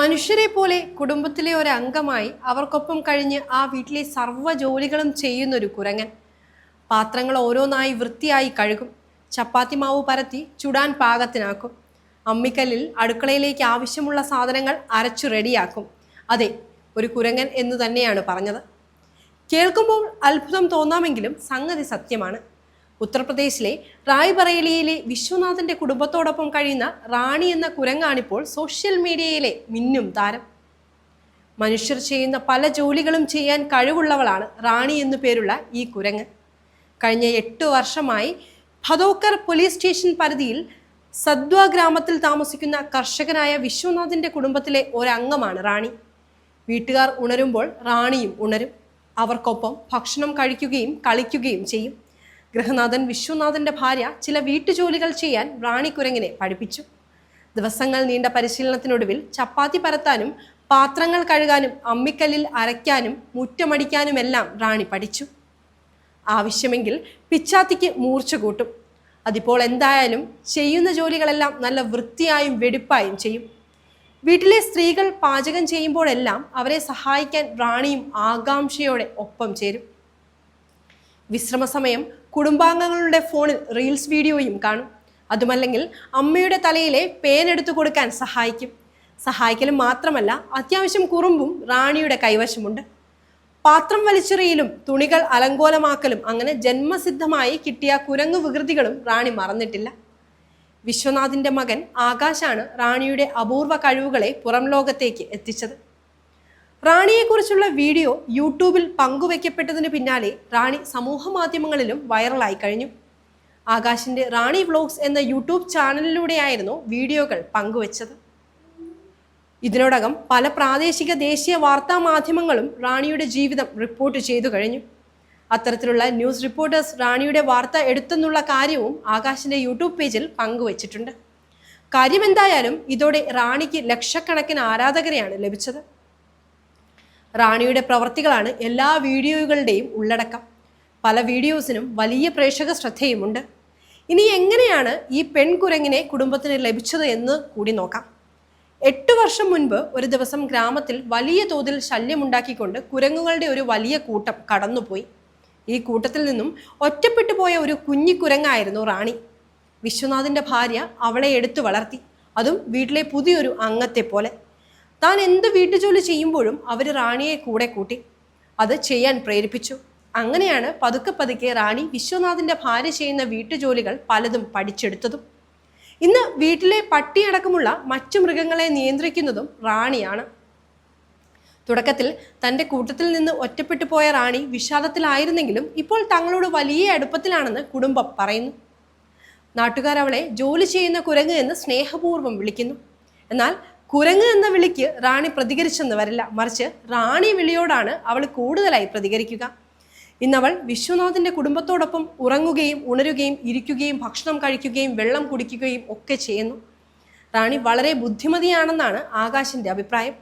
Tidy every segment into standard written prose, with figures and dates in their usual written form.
മനുഷ്യരെ പോലെ കുടുംബത്തിലെ ഒരു അംഗമായി അവർക്കൊപ്പം കഴിഞ്ഞ് ആ വീട്ടിലെ സർവ്വ ജോലികളും ചെയ്യുന്നൊരു കുരങ്ങൻ. പാത്രങ്ങൾ ഓരോന്നായി വൃത്തിയായി കഴുകും, ചപ്പാത്തി മാവ് പരത്തി ചുടാൻ പാകത്തിനാക്കും, അമ്മിക്കല്ലിൽ അടുക്കളയിലേക്ക് ആവശ്യമുള്ള സാധനങ്ങൾ അരച്ചു റെഡിയാക്കും. അതെ, ഒരു കുരങ്ങൻ എന്ന് തന്നെയാണ് പറഞ്ഞത്. കേൾക്കുമ്പോൾ അത്ഭുതം തോന്നാമെങ്കിലും സംഗതി സത്യമാണ്. ഉത്തർപ്രദേശിലെ റായ്ബറേലിയിലെ വിശ്വനാഥന്റെ കുടുംബത്തോടൊപ്പം കഴിയുന്ന റാണി എന്ന കുരങ്ങാണിപ്പോൾ സോഷ്യൽ മീഡിയയിലെ മിന്നും താരം. മനുഷ്യർ ചെയ്യുന്ന പല ജോലികളും ചെയ്യാൻ കഴിവുള്ളവളാണ് റാണി എന്നു പേരുള്ള ഈ കുരങ്ങ്. കഴിഞ്ഞ 8 വർഷമായി ഭദോക്കർ പോലീസ് സ്റ്റേഷൻ പരിധിയിൽ സദ്വ ഗ്രാമത്തിൽ താമസിക്കുന്ന കർഷകനായ വിശ്വനാഥിന്റെ കുടുംബത്തിലെ ഒരംഗമാണ് റാണി. വീട്ടുകാർ ഉണരുമ്പോൾ റാണിയും ഉണരും. അവർക്കൊപ്പം ഭക്ഷണം കഴിക്കുകയും കളിക്കുകയും ചെയ്യും. ഗൃഹനാഥൻ വിശ്വനാഥന്റെ ഭാര്യ ചില വീട്ടുജോലികൾ ചെയ്യാൻ റാണി കുരങ്ങിനെ പഠിപ്പിച്ചു. ദിവസങ്ങൾ നീണ്ട പരിശീലനത്തിനൊടുവിൽ ചപ്പാത്തി പരത്താനും പാത്രങ്ങൾ കഴുകാനും അമ്മിക്കല്ലിൽ അരയ്ക്കാനും മുറ്റമടിക്കാനുമെല്ലാം റാണി പഠിച്ചു. ആവശ്യമെങ്കിൽ പിച്ചാത്തിക്ക് മൂർച്ച കൂട്ടും. അതിപ്പോൾ എന്തായാലും ചെയ്യുന്ന ജോലികളെല്ലാം നല്ല വൃത്തിയായും വെടിപ്പായും ചെയ്യും. വീട്ടിലെ സ്ത്രീകൾ പാചകം ചെയ്യുമ്പോഴെല്ലാം അവരെ സഹായിക്കാൻ റാണിയും ആകാംക്ഷയോടെ ഒപ്പം ചേരും. വിശ്രമസമയം കുടുംബാംഗങ്ങളുടെ ഫോണിൽ റീൽസ് വീഡിയോയും കാണും. അതുമല്ലെങ്കിൽ അമ്മയുടെ തലയിലെ പേൻ എടുത്തു കൊടുക്കാൻ സഹായിക്കും. സഹായിക്കലും മാത്രമല്ല, അത്യാവശ്യം കുറുമ്പും റാണിയുടെ കൈവശമുണ്ട്. പാത്രം വലിച്ചെറിയലും തുണികൾ അലങ്കോലമാക്കലും അങ്ങനെ ജന്മസിദ്ധമായി കിട്ടിയ കുരങ്ങു വികൃതികളും റാണി മറന്നിട്ടില്ല. വിശ്വനാഥിന്റെ മകൻ ആകാശാണ് റാണിയുടെ അപൂർവ കഴിവുകളെ പുറം ലോകത്തേക്ക് എത്തിച്ചത്. റാണിയെക്കുറിച്ചുള്ള വീഡിയോ യൂട്യൂബിൽ പങ്കുവയ്ക്കപ്പെട്ടതിന് പിന്നാലെ റാണി സമൂഹ മാധ്യമങ്ങളിലും വൈറലായി കഴിഞ്ഞു. ആകാശിന്റെ റാണി വ്ലോഗ്സ് എന്ന യൂട്യൂബ് ചാനലിലൂടെയായിരുന്നു വീഡിയോകൾ പങ്കുവച്ചത്. ഇതിനോടകം പല പ്രാദേശിക ദേശീയ വാർത്താ മാധ്യമങ്ങളും റാണിയുടെ ജീവിതം റിപ്പോർട്ട് ചെയ്തു കഴിഞ്ഞു. അത്തരത്തിലുള്ള ന്യൂസ് റിപ്പോർട്ടേഴ്സ് റാണിയുടെ വാർത്ത എടുത്തെന്നുള്ള കാര്യവും ആകാശിന്റെ യൂട്യൂബ് പേജിൽ പങ്കുവച്ചിട്ടുണ്ട്. കാര്യമെന്തായാലും ഇതോടെ റാണിക്ക് ലക്ഷക്കണക്കിന് ആരാധകരെയാണ് ലഭിച്ചത്. റാണിയുടെ പ്രവർത്തികളാണ് എല്ലാ വീഡിയോകളുടെയും ഉള്ളടക്കം. പല വീഡിയോസിനും വലിയ പ്രേക്ഷക ശ്രദ്ധയുമുണ്ട്. ഇനി എങ്ങനെയാണ് ഈ പെൺകുരങ്ങിനെ കുടുംബത്തിന് ലഭിച്ചത് എന്ന് കൂടി നോക്കാം. 8 വർഷം മുൻപ് ഒരു ദിവസം ഗ്രാമത്തിൽ വലിയ തോതിൽ ശല്യമുണ്ടാക്കിക്കൊണ്ട് കുരങ്ങുകളുടെ ഒരു വലിയ കൂട്ടം കടന്നുപോയി. ഈ കൂട്ടത്തിൽ നിന്നും ഒറ്റപ്പെട്ടു പോയ ഒരു കുഞ്ഞിക്കുരങ്ങായിരുന്നു റാണി. വിശ്വനാഥിന്റെ ഭാര്യ അവളെ എടുത്തു വളർത്തി, അതും വീട്ടിലെ പുതിയൊരു അംഗത്തെ പോലെ. താൻ എന്ത് വീട്ടുജോലി ചെയ്യുമ്പോഴും അവർ റാണിയെ കൂടെ കൂട്ടി, അത് ചെയ്യാൻ പ്രേരിപ്പിച്ചു. അങ്ങനെയാണ് പതുക്കെ പതുക്കെ റാണി വിശ്വനാഥിന്റെ ഭാര്യ ചെയ്യുന്ന വീട്ടുജോലികൾ പലതും പഠിച്ചെടുത്തതും. ഇന്ന് വീട്ടിലെ പട്ടിയടക്കമുള്ള മറ്റു മൃഗങ്ങളെ നിയന്ത്രിക്കുന്നതും റാണിയാണ്. തുടക്കത്തിൽ തൻ്റെ കൂട്ടത്തിൽ നിന്ന് ഒറ്റപ്പെട്ടു പോയ റാണി വിഷാദത്തിലായിരുന്നെങ്കിലും ഇപ്പോൾ തങ്ങളോട് വലിയ അടുപ്പത്തിലാണെന്ന് കുടുംബം പറയുന്നു. നാട്ടുകാർ അവളെ ജോലി ചെയ്യുന്ന കുരങ്ങ് എന്ന് സ്നേഹപൂർവ്വം വിളിക്കുന്നു. എന്നാൽ കുരങ്ങ് എന്ന വിളിക്ക് റാണി പ്രതികരിച്ചെന്ന് വരില്ല, മറിച്ച് റാണി വിളിയോടാണ് അവൾ കൂടുതലായി പ്രതികരിക്കുക. ഇന്നവൾ വിശ്വനാഥിന്റെ കുടുംബത്തോടൊപ്പം ഉറങ്ങുകയും ഉണരുകയും ഇരിക്കുകയും ഭക്ഷണം കഴിക്കുകയും വെള്ളം കുടിക്കുകയും ഒക്കെ ചെയ്യുന്നു. റാണി വളരെ ബുദ്ധിമതിയാണെന്നാണ് ആകാശിന്റെ അഭിപ്രായം.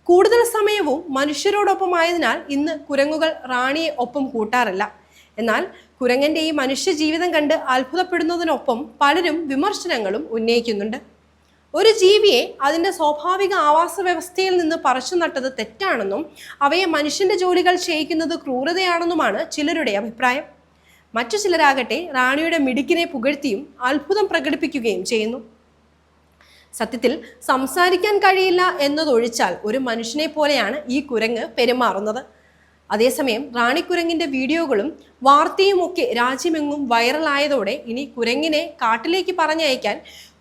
കൂടുതൽ സമയവും മനുഷ്യരോടൊപ്പമായതിനാൽ ഇന്ന് കുരങ്ങുകൾ റാണിയെ ഒപ്പം കൂട്ടാറില്ല. എന്നാൽ കുരങ്ങന്റെ ഈ മനുഷ്യ ജീവിതം കണ്ട് അത്ഭുതപ്പെടുന്നതിനൊപ്പം പലരും വിമർശനങ്ങളും ഉന്നയിക്കുന്നുണ്ട്. ഒരു ജീവിയെ അതിൻ്റെ സ്വാഭാവിക ആവാസ വ്യവസ്ഥയിൽ നിന്ന് പറിച്ചു നട്ടത് തെറ്റാണെന്നും അവയെ മനുഷ്യന്റെ ജോലികൾ ചെയ്യിക്കുന്നത് ക്രൂരതയാണെന്നുമാണ് ചിലരുടെ അഭിപ്രായം. മറ്റു ചിലരാകട്ടെ റാണിയുടെ മിടുക്കിനെ പുകഴ്ത്തിയും അത്ഭുതം പ്രകടിപ്പിക്കുകയും ചെയ്യുന്നു. സത്യത്തിൽ സംസാരിക്കാൻ കഴിയില്ല എന്നതൊഴിച്ചാൽ ഒരു മനുഷ്യനെ പോലെയാണ് ഈ കുരങ്ങ് പെരുമാറുന്നത്. അതേസമയം റാണിക്കുരങ്ങിന്റെ വീഡിയോകളും വാർത്തയും ഒക്കെ രാജ്യമെങ്ങും വൈറലായതോടെ ഇനി കുരങ്ങിനെ കാട്ടിലേക്ക് പറഞ്ഞയക്കാൻ,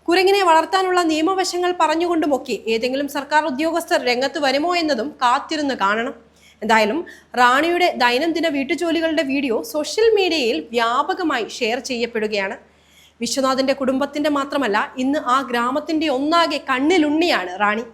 കുരങ്ങിനെ വളർത്താനുള്ള നിയമവശങ്ങൾ പറഞ്ഞുകൊണ്ടുമൊക്കെ ഏതെങ്കിലും സർക്കാർ ഉദ്യോഗസ്ഥർ രംഗത്ത് വരുമോ എന്നതും കാത്തിരുന്ന് കാണണം. എന്തായാലും റാണിയുടെ ദൈനംദിന വീട്ടുജോലികളുടെ വീഡിയോ സോഷ്യൽ മീഡിയയിൽ വ്യാപകമായി ഷെയർ ചെയ്യപ്പെടുകയാണ്. വിശ്വനാഥിന്റെ കുടുംബത്തിന്റെ മാത്രമല്ല, ഇന്ന് ആ ഗ്രാമത്തിന്റെ ഒന്നാകെ കണ്ണിലുണ്ണിയാണ് റാണി.